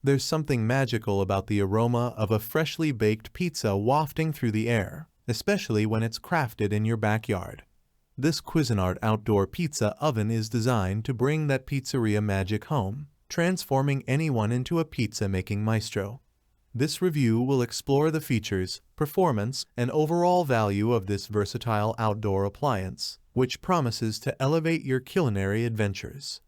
There's something magical about the aroma of a freshly baked pizza wafting through the air, especially when it's crafted in your backyard. This Cuisinart outdoor pizza oven is designed to bring that pizzeria magic home, transforming anyone into a pizza-making maestro. This review will explore the features, performance, and overall value of this versatile outdoor appliance, which promises to elevate your culinary adventures.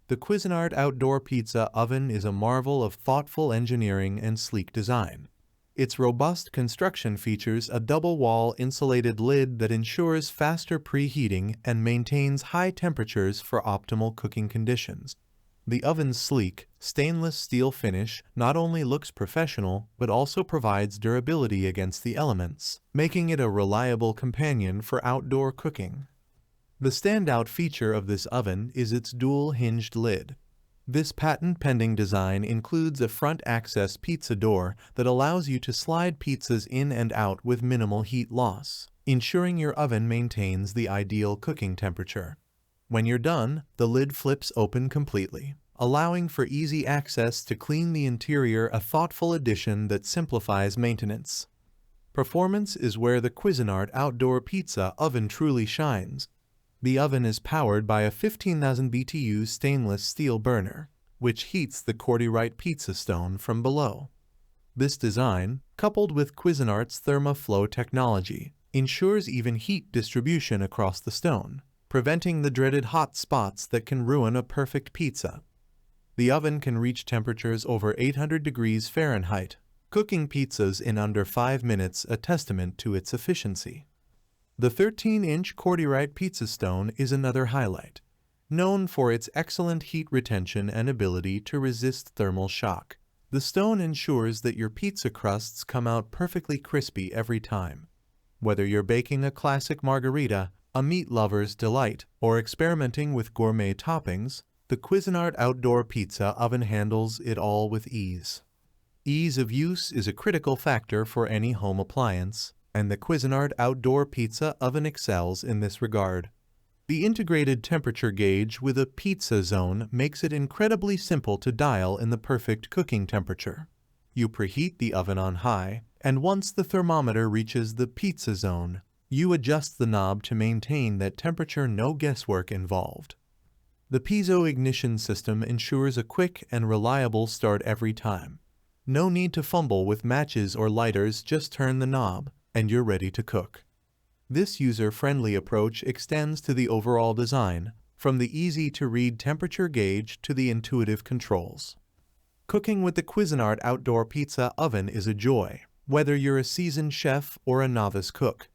The Cuisinart Outdoor Pizza Oven is a marvel of thoughtful engineering and sleek design. Its robust construction features a double-wall insulated lid that ensures faster preheating and maintains high temperatures for optimal cooking conditions. The oven's sleek, stainless steel finish not only looks professional but also provides durability against the elements, making it a reliable companion for outdoor cooking. The standout feature of this oven is its dual-hinged lid. This patent-pending design includes a front-access pizza door that allows you to slide pizzas in and out with minimal heat loss, ensuring your oven maintains the ideal cooking temperature. When you're done, the lid flips open completely, allowing for easy access to clean the interior, a thoughtful addition that simplifies maintenance. Performance is where the Cuisinart Outdoor Pizza Oven truly shines. The oven is powered by a 15,000 BTU stainless steel burner, which heats the Cordierite pizza stone from below. This design, coupled with Cuisinart's ThermaFlow technology, ensures even heat distribution across the stone, preventing the dreaded hot spots that can ruin a perfect pizza. The oven can reach temperatures over 800 degrees Fahrenheit, cooking pizzas in under 5 minutes, a testament to its efficiency. The 13-inch Cordierite pizza stone is another highlight, known for its excellent heat retention and ability to resist thermal shock. The stone ensures that your pizza crusts come out perfectly crispy every time. Whether you're baking a classic margherita, a meat lover's delight, or experimenting with gourmet toppings, the Cuisinart Outdoor Pizza Oven handles it all with ease. Ease of use is a critical factor for any home appliance, and the Cuisinart Outdoor Pizza Oven excels in this regard. The integrated temperature gauge with a pizza zone makes it incredibly simple to dial in the perfect cooking temperature. You preheat the oven on high, and once the thermometer reaches the pizza zone, you adjust the knob to maintain that temperature, no guesswork involved. The piezo ignition system ensures a quick and reliable start every time. No need to fumble with matches or lighters, just turn the knob, and you're ready to cook. This user-friendly approach extends to the overall design, from the easy-to-read temperature gauge to the intuitive controls. Cooking with the Cuisinart Outdoor Pizza Oven is a joy, whether you're a seasoned chef or a novice cook.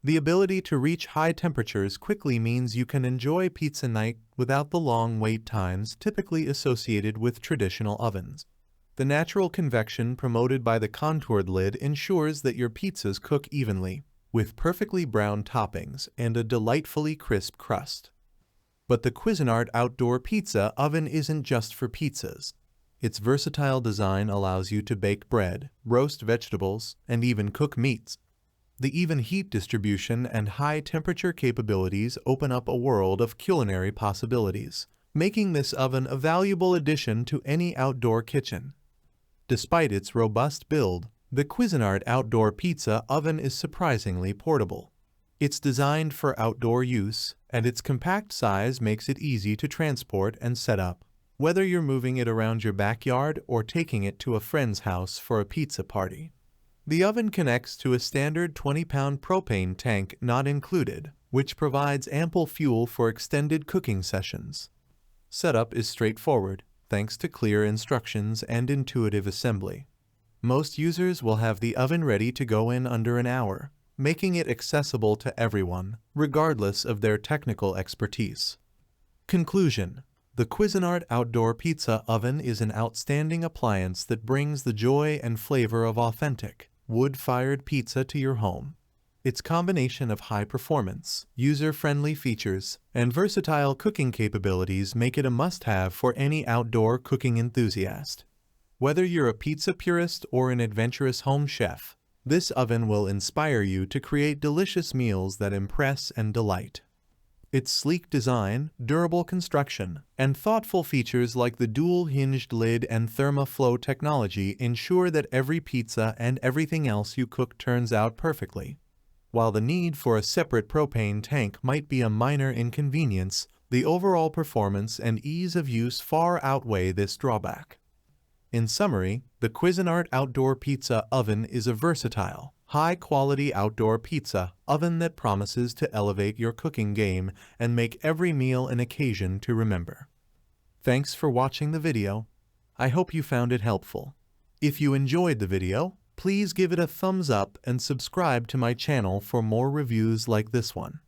The ability to reach high temperatures quickly means you can enjoy pizza night without the long wait times typically associated with traditional ovens. The natural convection promoted by the contoured lid ensures that your pizzas cook evenly, with perfectly browned toppings and a delightfully crisp crust. But the Cuisinart Outdoor Pizza Oven isn't just for pizzas. Its versatile design allows you to bake bread, roast vegetables, and even cook meats. The even heat distribution and high temperature capabilities open up a world of culinary possibilities, making this oven a valuable addition to any outdoor kitchen. Despite its robust build, the Cuisinart Outdoor Pizza Oven is surprisingly portable. It's designed for outdoor use, and its compact size makes it easy to transport and set up, whether you're moving it around your backyard or taking it to a friend's house for a pizza party. The oven connects to a standard 20-pound propane tank not included, which provides ample fuel for extended cooking sessions. Setup is straightforward, thanks to clear instructions and intuitive assembly. Most users will have the oven ready to go in under an hour, making it accessible to everyone, regardless of their technical expertise. Conclusion: the Cuisinart Outdoor Pizza Oven is an outstanding appliance that brings the joy and flavor of authentic, wood-fired pizza to your home. Its combination of high performance, user-friendly features, and versatile cooking capabilities make it a must-have for any outdoor cooking enthusiast. Whether you're a pizza purist or an adventurous home chef, this oven will inspire you to create delicious meals that impress and delight. Its sleek design, durable construction, and thoughtful features like the dual-hinged lid and ThermaFlow technology ensure that every pizza and everything else you cook turns out perfectly. While the need for a separate propane tank might be a minor inconvenience, the overall performance and ease of use far outweigh this drawback. In summary, the Cuisinart Outdoor Pizza Oven is a versatile, high-quality outdoor pizza oven that promises to elevate your cooking game and make every meal an occasion to remember. Thanks for watching the video. I hope you found it helpful. If you enjoyed the video, please give it a thumbs up and subscribe to my channel for more reviews like this one.